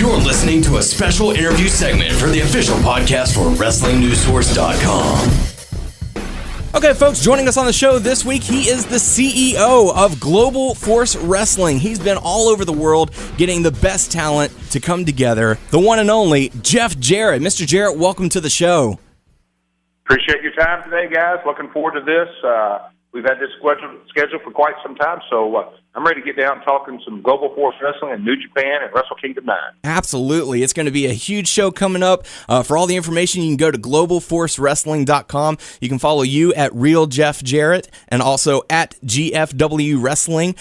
You're listening to a special interview segment for the official podcast for WrestlingNewsSource.com. Okay, folks, joining us on the show this week, he is the CEO of Global Force Wrestling. He's been all over the world getting the best talent to come together. The one and only Jeff Jarrett. Mr. Jarrett, welcome to the show. Appreciate your time today, guys. Looking forward to this. We've had this scheduled for quite some time, so I'm ready to get down talking some Global Force Wrestling and New Japan and Wrestle Kingdom 9. Absolutely. It's going to be a huge show coming up. For all the information, you can go to globalforcewrestling.com. You can follow you at Real Jeff Jarrett and also at GFW Wrestling.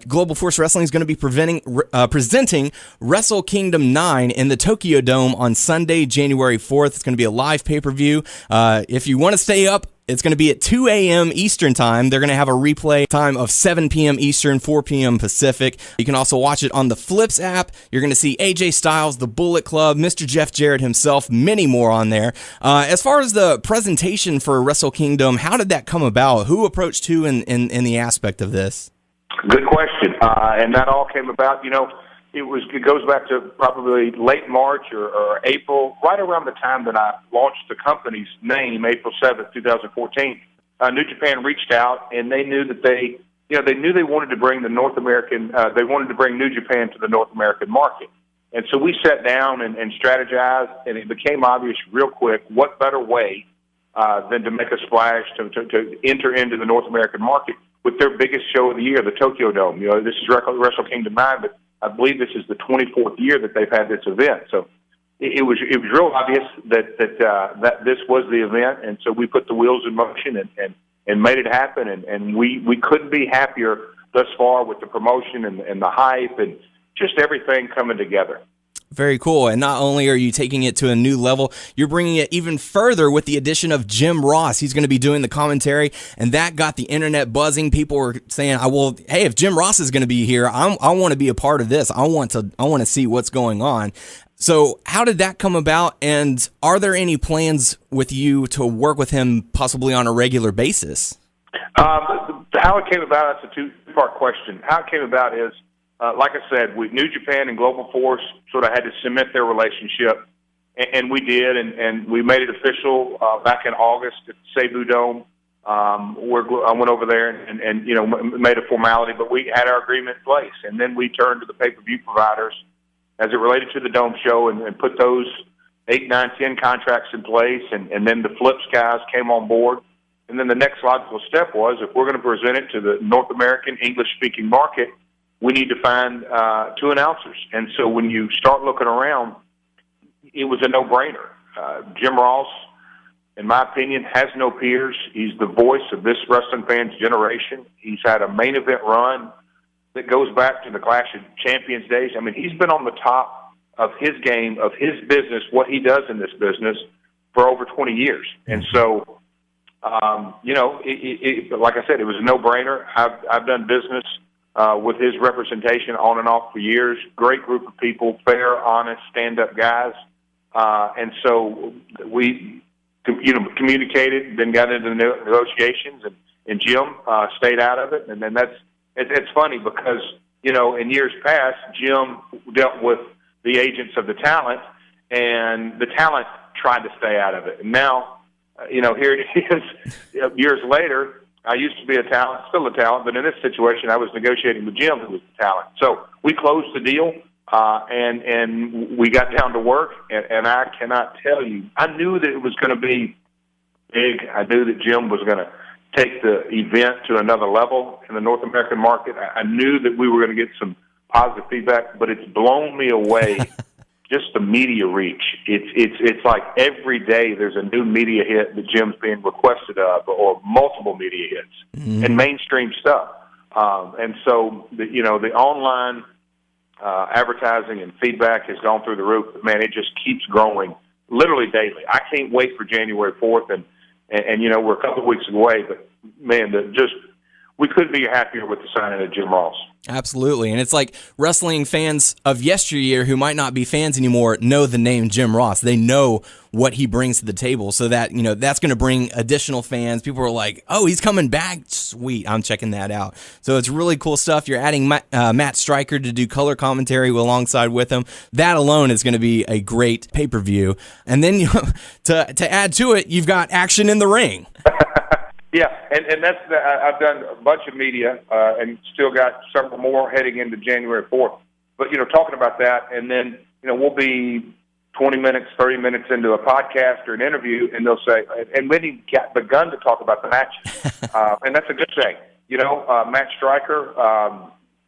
Global Force Wrestling is going to be presenting Wrestle Kingdom 9 in the Tokyo Dome on Sunday, January 4th. It's going to be a live pay-per-view. If you want to stay up, it's going to be at 2 a.m. Eastern Time. They're going to have a replay time of 7 p.m. Eastern, 4 p.m. Pacific. You can also watch it on the Flips app. You're going to see AJ Styles, the Bullet Club, Mr. Jeff Jarrett himself, many more on there. As far as the presentation for Wrestle Kingdom, how did that come about? Who approached who in the aspect of this? Good question. And that all came about, it goes back to probably late March or April, right around the time that I launched the company's name, April 7th, 2014. New Japan reached out, and they knew that they wanted to bring they wanted to bring New Japan to the North American market. And so we sat down and strategized, and it became obvious real quick what better way than to make a splash to enter into the North American market with their biggest show of the year, the Tokyo Dome. This is Wrestle Kingdom 9, but I believe this is the 24th year that they've had this event. So it was real obvious that this was the event, and so we put the wheels in motion and made it happen. And we couldn't be happier thus far with the promotion and the hype and just everything coming together. Very cool. And not only are you taking it to a new level, you're bringing it even further with the addition of Jim Ross. He's going to be doing the commentary, and that got the internet buzzing. People were saying, hey, if Jim Ross is going to be here, I want to be a part of this. I want to see what's going on. So how did that come about, and are there any plans with you to work with him possibly on a regular basis? How it came about, that's a two-part question. How it came about is, like I said, New Japan and Global Force sort of had to cement their relationship, and we did, and we made it official back in August at the Seibu Dome. I went over there and made a formality, but we had our agreement in place, and then we turned to the pay-per-view providers as it related to the Dome show and put those 8, 9, 10 contracts in place, and then the Flips guys came on board. And then the next logical step was, if we're going to present it to the North American English-speaking market, we need to find 2 announcers. And so when you start looking around, it was a no-brainer. Jim Ross, in my opinion, has no peers. He's the voice of this wrestling fan's generation. He's had a main event run that goes back to the Clash of Champions days. I mean, he's been on the top of his game, of his business, what he does in this business for over 20 years. And so, like I said, it was a no-brainer. I've done business with his representation on and off for years. Great group of people, fair, honest, stand-up guys. And so we, communicated, then got into the negotiations, and Jim stayed out of it. And then it's funny because, in years past, Jim dealt with the agents of the talent, and the talent tried to stay out of it. And now, here it is, years later. I used to be a talent, still a talent, but in this situation, I was negotiating with Jim, who was the talent. So we closed the deal, and we got down to work, and I cannot tell you, I knew that it was going to be big. I knew that Jim was going to take the event to another level in the North American market. I knew that we were going to get some positive feedback, but it's blown me away. Just the media reach. It's like every day there's a new media hit that Jim's being requested of, or multiple media hits, and mainstream stuff. And so the online advertising and feedback has gone through the roof. But man, it just keeps growing literally daily. I can't wait for January 4th, and we're a couple of weeks away. But man, we couldn't be happier with the signing of Jim Ross. Absolutely. And it's like wrestling fans of yesteryear who might not be fans anymore know the name Jim Ross. They know what he brings to the table, so that, that's going to bring additional fans. People are like, oh, he's coming back. Sweet. I'm checking that out. So it's really cool stuff. You're adding Matt Stryker to do color commentary alongside with him. That alone is going to be a great pay-per-view. And then to add to it, you've got action in the ring. Yeah, and that's I've done a bunch of media and still got several more heading into January 4th. But, talking about that, and then, we'll be 20 minutes, 30 minutes into a podcast or an interview, and they'll say, and when he got begun to talk about the matches. And that's a good thing. Matt Stryker,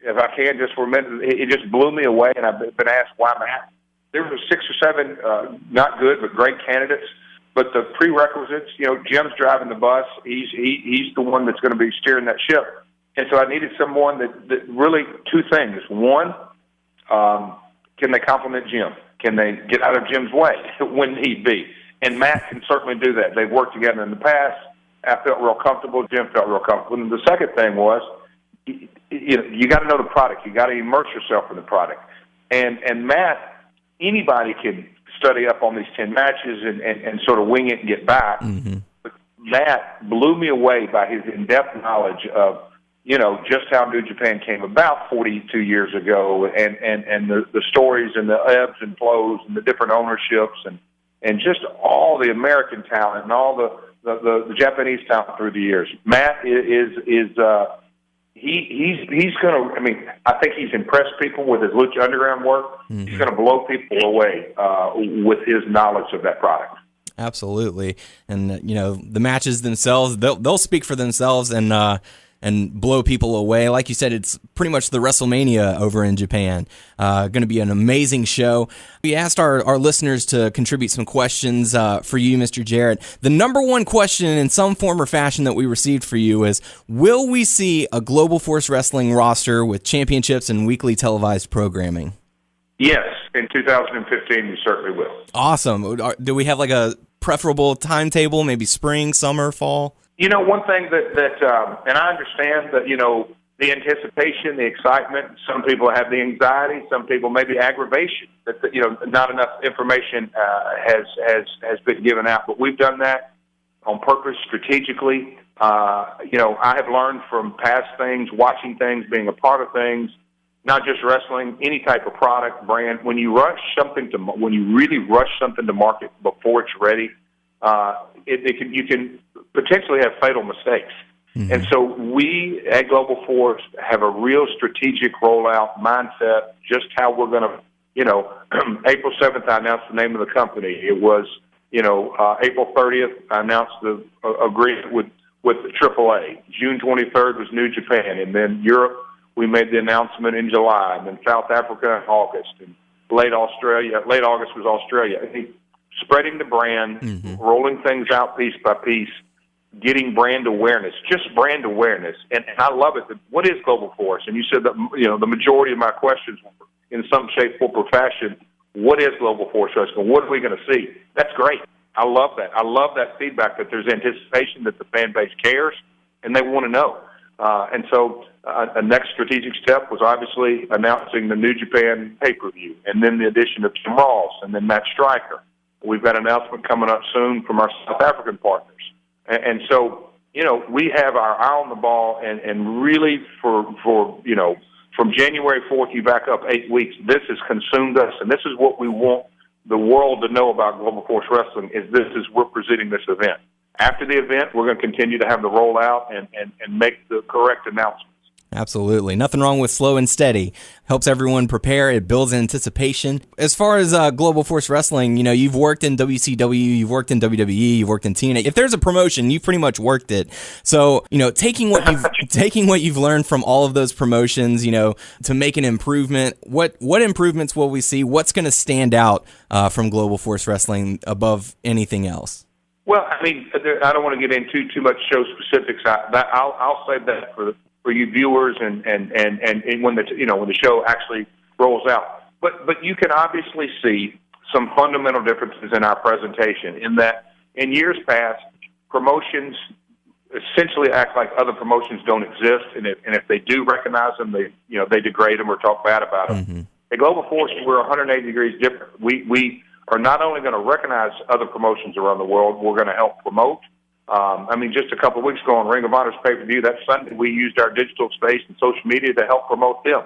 if I can just for a minute, it just blew me away, and I've been asked why Matt. There were 6 or 7 not good but great candidates. But the prerequisites, Jim's driving the bus. He's the one that's going to be steering that ship. And so I needed someone that really, 2 things. One, can they compliment Jim? Can they get out of Jim's way when need be? And Matt can certainly do that. They've worked together in the past. I felt real comfortable. Jim felt real comfortable. And the second thing was, you got to know the product. You got to immerse yourself in the product. And Matt, anybody can study up on these 10 matches and sort of wing it and get back. Mm-hmm. But Matt blew me away by his in-depth knowledge of, just how New Japan came about 42 years ago and the stories and the ebbs and flows and the different ownerships and just all the American talent and all the Japanese talent through the years. Matt is he's going to, I think he's impressed people with his Lucha Underground work. Mm-hmm. He's going to blow people away with his knowledge of that product. Absolutely. And, the matches themselves, they'll speak for themselves and blow people away. Like you said, it's pretty much the WrestleMania over in Japan. Going to be an amazing show. We asked our listeners to contribute some questions for you, Mr. Jarrett. The number one question in some form or fashion that we received for you is, will we see a Global Force Wrestling roster with championships and weekly televised programming? Yes, in 2015 you certainly will. Awesome. Do we have like a preferable timetable, maybe spring, summer, fall? One thing that and I understand that, the anticipation, the excitement, some people have the anxiety, some people maybe aggravation that, not enough information has been given out. But we've done that on purpose, strategically. I have learned from past things, watching things, being a part of things, not just wrestling, any type of product, brand. When you really rush something to market before it's ready, you can potentially have fatal mistakes. Mm-hmm. And so we at Global Force have a real strategic rollout mindset, just how we're going to, April 7th, I announced the name of the company. It was, April 30th, I announced the agreement with the AAA. June 23rd was New Japan. And then Europe, we made the announcement in July. And then South Africa in August. And late August was Australia. Spreading the brand, mm-hmm. rolling things out piece by piece, getting brand awareness, just brand awareness. And I love it. What is Global Force? And you said that, the majority of my questions were in some shape, form, or fashion, what is Global Force Wrestling? What are we going to see? That's great. I love that. I love that feedback, that there's anticipation, that the fan base cares, and they want to know. And so a next strategic step was obviously announcing the New Japan pay-per-view, and then the addition of Jim Ross, and then Matt Stryker. We've got an announcement coming up soon from our South African partners. And so, we have our eye on the ball, and really for from January 4th, you back up 8 weeks, this has consumed us, and this is what we want the world to know about Global Force Wrestling, is we're presenting this event. After the event, we're going to continue to have the rollout and make the correct announcements. Absolutely. Nothing wrong with slow and steady. Helps everyone prepare. It builds anticipation. As far as Global Force Wrestling, you've worked in WCW, you've worked in WWE, you've worked in TNA. If there's a promotion, you've pretty much worked it. So, taking what you've learned from all of those promotions, to make an improvement, what improvements will we see? What's going to stand out from Global Force Wrestling above anything else? Well, I don't want to get into too much show specifics. I'll save that for you viewers and when the show actually rolls out. But you can obviously see some fundamental differences in our presentation, in that in years past, promotions essentially act like other promotions don't exist, and if they do recognize them, they degrade them or talk bad about them. Mm-hmm. At Global Force, we're 180 degrees different. We are not only going to recognize other promotions around the world, we're going to help promote. Just a couple of weeks ago on Ring of Honor's pay-per-view, that Sunday, we used our digital space and social media to help promote them.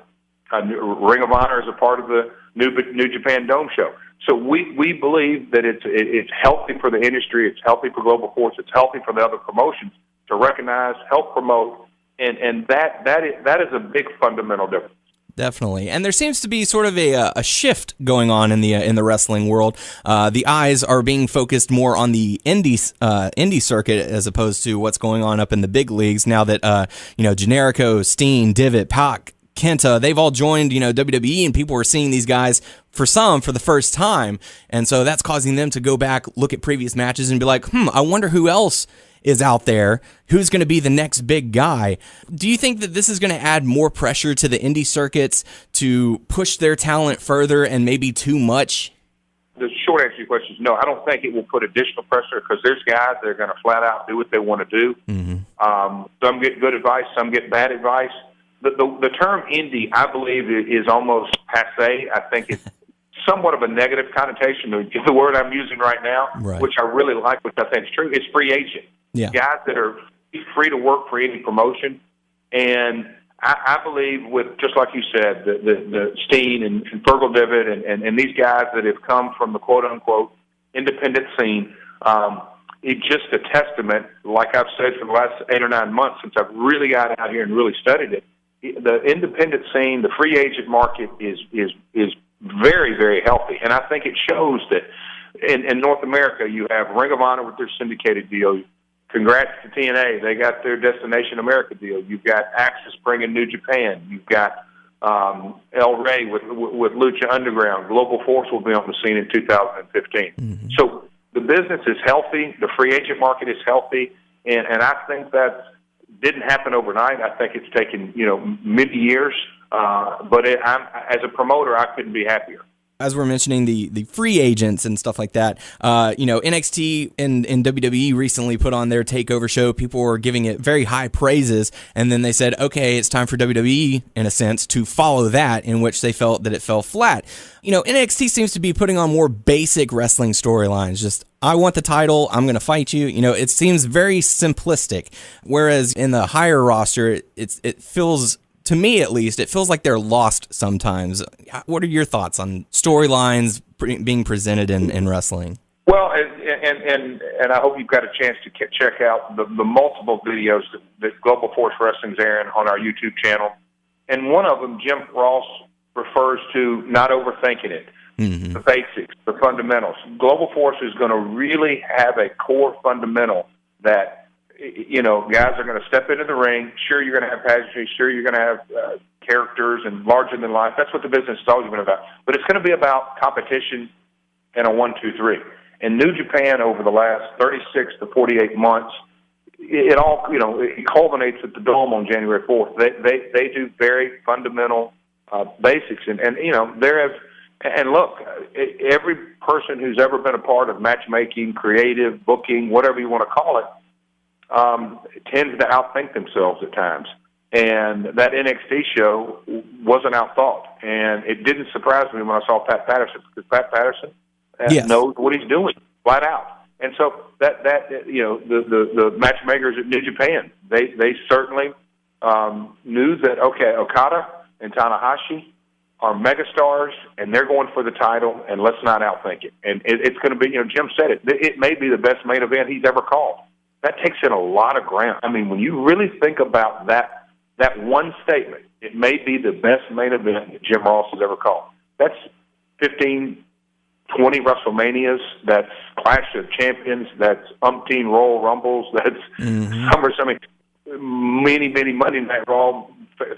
Ring of Honor is a part of the New Japan Dome show. So we believe that it's healthy for the industry, it's healthy for Global Force, it's healthy for the other promotions to recognize, help promote, and that is a big fundamental difference. Definitely, and there seems to be sort of a shift going on in the wrestling world. The eyes are being focused more on the indie circuit as opposed to what's going on up in the big leagues. Now that Generico, Steen, Divot, Pac, Kenta, they've all joined WWE, and people are seeing these guys for the first time, and so that's causing them to go back, look at previous matches, and be like, I wonder who else is out there, who's going to be the next big guy. Do you think that this is going to add more pressure to the indie circuits to push their talent further and maybe too much? The short answer to your question is no. I don't think it will put additional pressure because there's guys that are going to flat out do what they want to do. Mm-hmm. Some get good advice, some get bad advice. The term indie, I believe, is almost passé. I think it's somewhat of a negative connotation to the word I'm using right now, right, which I really like, which I think is true. It's free agent. Yeah. Guys that are free to work for any promotion. And I believe with, just like you said, the Steen and Fergal Divot and these guys that have come from the quote-unquote independent scene, it's just a testament, like I've said for the last 8 or 9 months since I've really got out here and really studied it. The independent scene, the free agent market is very, very healthy. And I think it shows that in North America you have Ring of Honor with their syndicated deal. Congrats to TNA. They got their Destination America deal. You've got Axis bringing New Japan. You've got El Rey with Lucha Underground. Global Force will be on the scene in 2015. Mm-hmm. So the business is healthy. The free agent market is healthy. And I think that didn't happen overnight. I think it's taken, many years. But as a promoter, I couldn't be happier. As we're mentioning the free agents and stuff like that, NXT and WWE recently put on their takeover show. People were giving it very high praises, and then they said, okay, it's time for WWE, in a sense, to follow that, in which they felt that it fell flat. NXT seems to be putting on more basic wrestling storylines, just, I want the title, I'm going to fight you. It seems very simplistic, whereas in the higher roster, it feels, to me at least, it feels like they're lost sometimes. What are your thoughts on storylines being presented in wrestling? Well, and I hope you've got a chance to check out the multiple videos that Global Force Wrestling's airing on our YouTube channel. And one of them, Jim Ross refers to not overthinking it, mm-hmm, the basics, the fundamentals. Global Force is going to really have a core fundamental that guys are going to step into the ring. Sure, you're going to have pageantry. Sure, you're going to have characters and larger than life. That's what the business has always been about. But it's going to be about competition and a 1, 2, 3. In New Japan, over the last 36 to 48 months, it all it culminates at the Dome on January 4th. They do very fundamental basics, and there have. And look, every person who's ever been a part of matchmaking, creative, booking, whatever you want to call it, tends to outthink themselves at times. And that NXT show wasn't outthought. And it didn't surprise me when I saw Pat Patterson, because Pat Patterson yes, knows what he's doing, flat out. And so the matchmakers at New Japan, they certainly knew that, okay, Okada and Tanahashi are megastars, and they're going for the title, and let's not outthink it. And it's going to be, Jim said it, it may be the best main event he's ever called. That takes in a lot of ground. I mean, when you really think about that one statement, it may be the best main event that Jim Ross has ever called. That's 15, 20 WrestleManias. That's Clash of Champions. That's umpteen Royal Rumbles. That's SummerSlam. Many Monday Night Raw,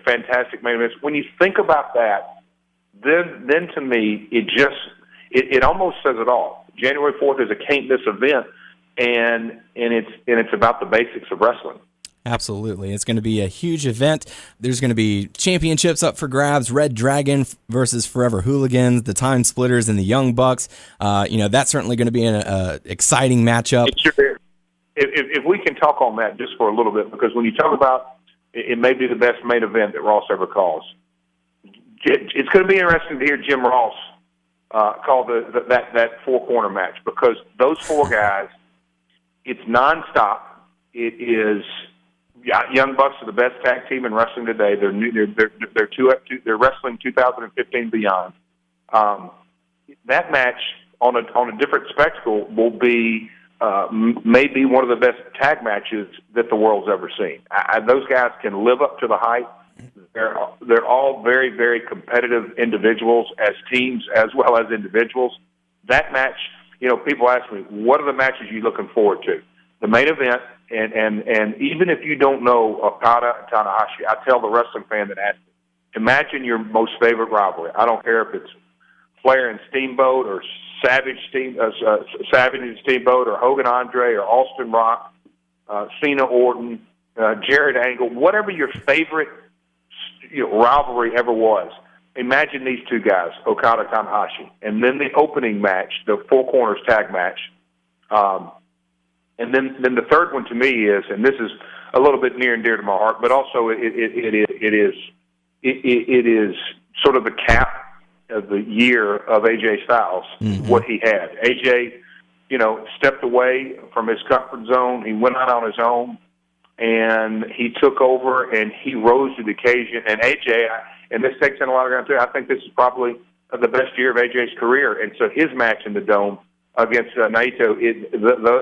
fantastic main events. When you think about that, then to me, it almost says it all. January 4th is a can't-miss event. And it's about the basics of wrestling. Absolutely. It's going to be a huge event. There's going to be championships up for grabs, Red Dragon versus Forever Hooligans, the Time Splitters and the Young Bucks. That's certainly going to be an exciting matchup. if we can talk on that just for a little bit, because when you talk about it may be the best main event that Ross ever calls, it's going to be interesting to hear Jim Ross call that four-corner match, because those four guys, it's nonstop. It is Young Bucks are the best tag team in wrestling today. They're wrestling 2015 beyond. That match on a different spectacle will be maybe one of the best tag matches that the world's ever seen. Those guys can live up to the hype. They're all very, very competitive individuals as teams as well as individuals. That match, people ask me, what are the matches you're looking forward to? The main event, and even if you don't know Okada and Tanahashi, I tell the wrestling fan that asks me, imagine your most favorite rivalry. I don't care if it's Flair and Steamboat, or Savage and Steamboat, or Hogan Andre, or Austin Rock, Cena Orton, Jarrett Angle, whatever your favorite rivalry ever was. Imagine these two guys, Okada, Tanahashi, and then the opening match, the Four Corners tag match. And then the third one to me is, and this is a little bit near and dear to my heart, but also it is sort of the cap of the year of AJ Styles, what he had. AJ, stepped away from his comfort zone. He went out on his own, and he took over, and he rose to the occasion. And AJ, and this takes in a lot of ground too, I think this is probably the best year of AJ's career. And so his match in the Dome against Naito,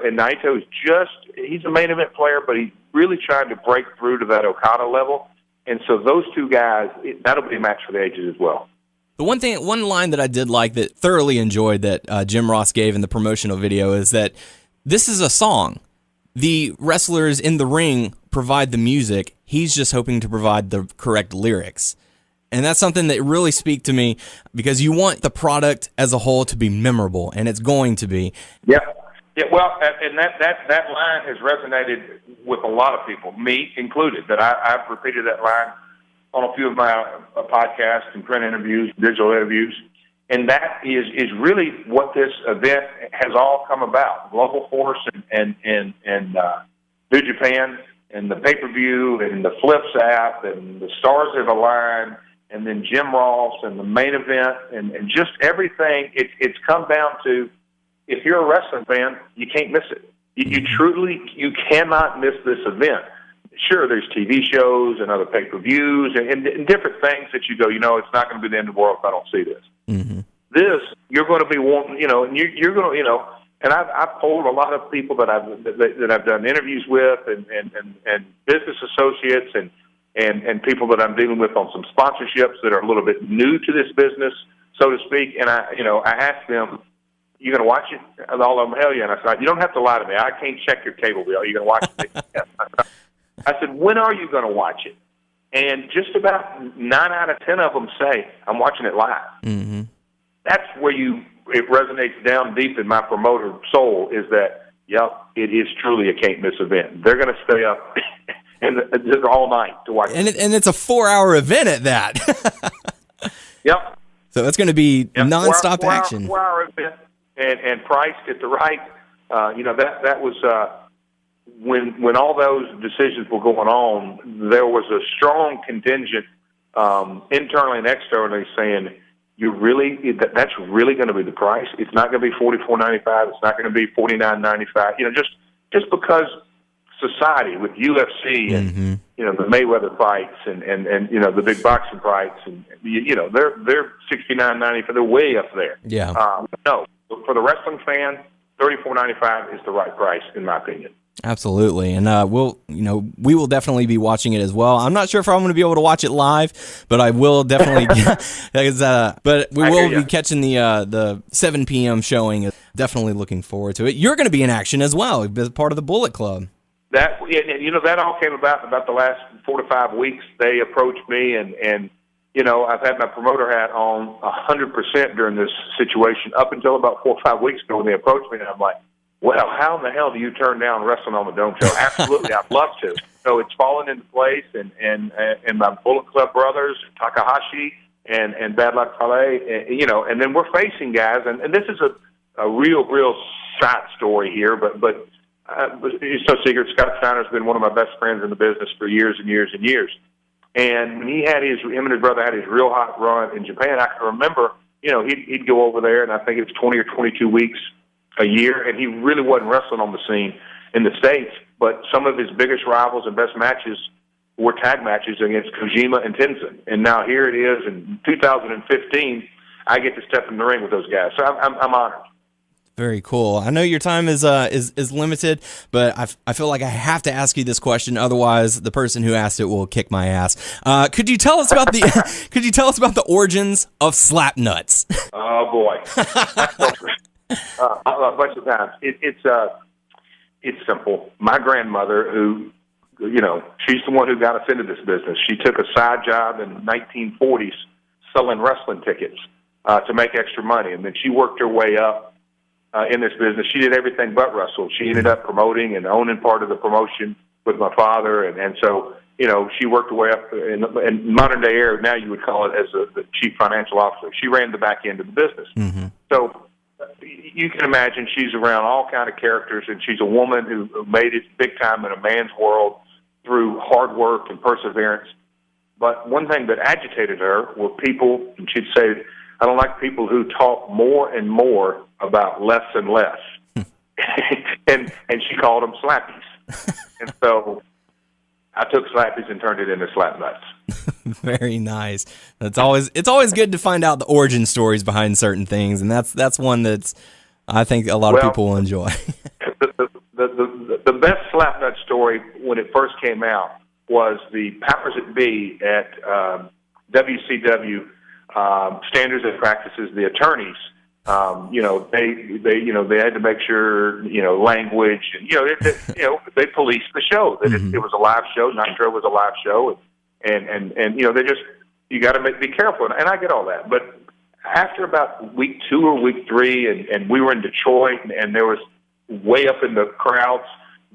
and Naito is he's a main event player, but he's really trying to break through to that Okada level. And so those two guys, that'll be a match for the ages as well. The one line that I did like, that thoroughly enjoyed, that Jim Ross gave in the promotional video, is that this is a song. The wrestlers in the ring provide the music. He's just hoping to provide the correct lyrics. And that's something that really speaks to me, because you want the product as a whole to be memorable, and it's going to be. Yeah. Well, and that line has resonated with a lot of people, me included, that I've repeated that line on a few of my podcasts and print interviews, digital interviews, and that is really what this event has all come about. Global Force and New Japan and the pay-per-view and the Flips app and the stars have aligned, and then Jim Ross and the main event and just everything. It's come down to, if you're a wrestling fan, you can't miss it. You cannot miss this event. Sure, there's TV shows and other pay-per-views and different things that you go, it's not going to be the end of the world if I don't see this. Mm-hmm. This, you're going to be wanting, and you're going to, and I've told a lot of people that I've done interviews with, and business associates and people that I'm dealing with on some sponsorships that are a little bit new to this business, so to speak. And I asked them, "You going to watch it?" And all of them, "Hell yeah!" And I said, "You don't have to lie to me. I can't check your cable bill. Are you going to watch it?" Yes. I said, "When are you going to watch it?" And just about 9 out of 10 of them say, "I'm watching it live." Mm-hmm. That's where it resonates down deep in my promoter soul, is that, yep, it is truly a can't-miss event. They're going to stay up and all night to watch it. And it's a 4-hour event at that. Yep. So it's going to be nonstop action. 4-hour event, and priced at the right. That was when all those decisions were going on. There was a strong contingent, internally and externally, saying, that's really going to be the price. It's not going to be $44.95. It's not going to be $49.95. Just because society with UFC and the Mayweather fights and the big boxing fights, and they're $69.95. They're way up there. Yeah. No, for the wrestling fan, $34.95 is the right price, in my opinion. Absolutely, and we will definitely be watching it as well. I'm not sure if I'm going to be able to watch it live, but I will definitely. But we will be catching the 7 p.m. showing. Definitely looking forward to it. You're going to be in action as well, as part of the Bullet Club. That all came about the last 4 to 5 weeks. They approached me, and I've had my promoter hat on 100% during this situation up until about 4 or 5 weeks ago when they approached me, and I'm like, well, how in the hell do you turn down Wrestling on the Dome show? Absolutely, I'd love to. So it's fallen into place, and my Bullet Club brothers, Takahashi and Bad Luck Fale, and then we're facing guys, and this is a real side story here, but it's no secret, Scott Steiner's been one of my best friends in the business for years and years and years. And when him and his brother had his real hot run in Japan, I can remember, he'd go over there, and I think it was 20 or 22 weeks a year, and he really wasn't wrestling on the scene in the States. But some of his biggest rivals and best matches were tag matches against Kojima and Tenzin. And now here it is in 2015, I get to step in the ring with those guys. So I'm honored. Very cool. I know your time is limited, but I feel like I have to ask you this question. Otherwise, the person who asked it will kick my ass. Could you tell us about the origins of slapnuts? Oh boy, a bunch of times. It's simple. My grandmother, who, she's the one who got us into this business. She took a side job in the 1940s selling wrestling tickets to make extra money, and then she worked her way up in this business. She did everything but wrestle. She ended up promoting and owning part of the promotion with my father, and so, she worked her way up in modern day era. Now you would call it as the chief financial officer. She ran the back end of the business. Mm-hmm. So you can imagine she's around all kind of characters, and she's a woman who made it big time in a man's world through hard work and perseverance. But one thing that agitated her were people, and she'd say, I don't like people who talk more and more about less and less. and she called them slappies. And so I took slappies and turned it into slapnuts. Very nice. It's always good to find out the origin stories behind certain things, and that's one that's I think a lot of people will enjoy. The best slapnut story when it first came out was the powers that be at WCW Standards and Practices, the attorneys. They had to make sure language and they policed the show. It was a live show. Nitro was a live show, and they just, you got to be careful. And I get all that, but after about week 2 or week 3, and we were in Detroit, and there was way up in the crowds,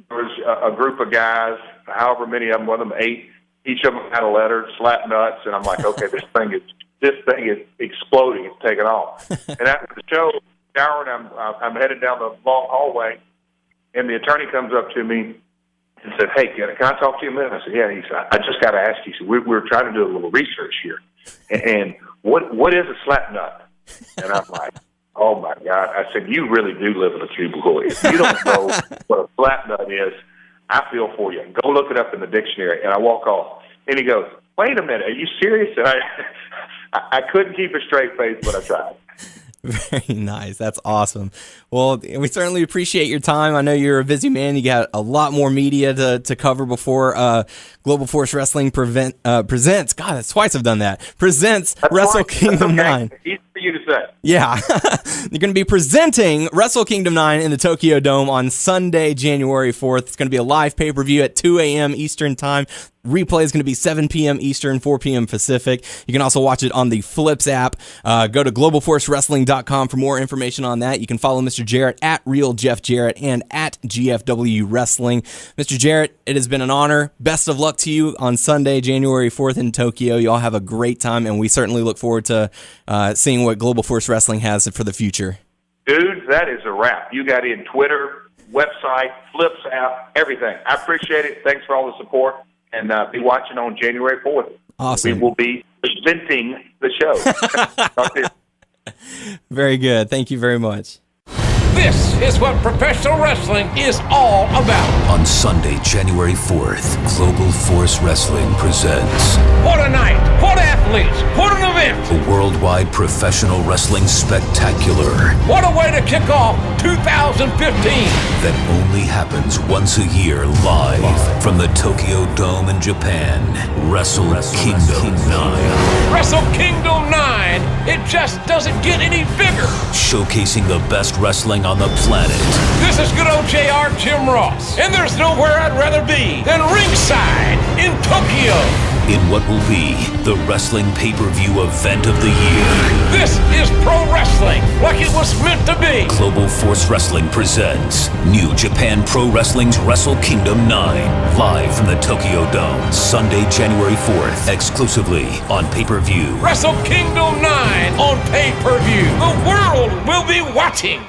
there was a group of guys, however many of them, one of them 8, each of them had a letter, slapnuts, and I'm like, okay, this thing is exploding. It's taking off. And after the show, Jarrett, I'm headed down the long hallway, and the attorney comes up to me and said, hey, can I talk to you a minute? I said, yeah. He said, I just got to ask you. He said, we're trying to do a little research here. And what is a slapnut? And I'm like, oh, my God. I said, you really do live in a cubicle. If you don't know what a slapnut is, I feel for you. Go look it up in the dictionary. And I walk off. And he goes, wait a minute. Are you serious? And I couldn't keep a straight face, but I tried. Very nice. That's awesome. Well, we certainly appreciate your time. I know you're a busy man. You got a lot more media to cover before Global Force Wrestling presents. God, that's twice I've done that. Presents Wrestle Kingdom 9. Easy for you to say. Yeah. You're going to be presenting Wrestle Kingdom 9 in the Tokyo Dome on Sunday, January 4th. It's going to be a live pay-per-view at 2 a.m. Eastern Time. Replay is going to be 7 p.m. Eastern, 4 p.m. Pacific. You can also watch it on the Flips app. Go to globalforcewrestling.com for more information on that. You can follow Mr. Jarrett at Real Jeff Jarrett and at GFW Wrestling. Mr. Jarrett, it has been an honor. Best of luck to you on Sunday, January 4th in Tokyo. You all have a great time, and we certainly look forward to seeing what Global Force Wrestling has for the future. Dude, that is a wrap. You got in Twitter, website, Flips app, everything. I appreciate it. Thanks for all the support. And be watching on January 4th. Awesome. We will be presenting the show. Very good. Thank you very much. This is what professional wrestling is all about. On Sunday, January 4th, Global Force Wrestling presents... What a night! What athletes! What an event! A worldwide professional wrestling spectacular. What a way to kick off 2015! That only happens once a year live from the Tokyo Dome in Japan. Wrestle Kingdom 9. Wrestle Kingdom 9! It just doesn't get any bigger! Showcasing the best wrestling on the planet. This is good old JR Jim Ross, and there's nowhere I'd rather be than ringside in Tokyo. In what will be the wrestling pay-per-view event of the year. This is pro wrestling, like it was meant to be. Global Force Wrestling presents New Japan Pro Wrestling's Wrestle Kingdom 9, live from the Tokyo Dome, Sunday, January 4th, exclusively on pay-per-view. Wrestle Kingdom 9 on pay-per-view. The world will be watching.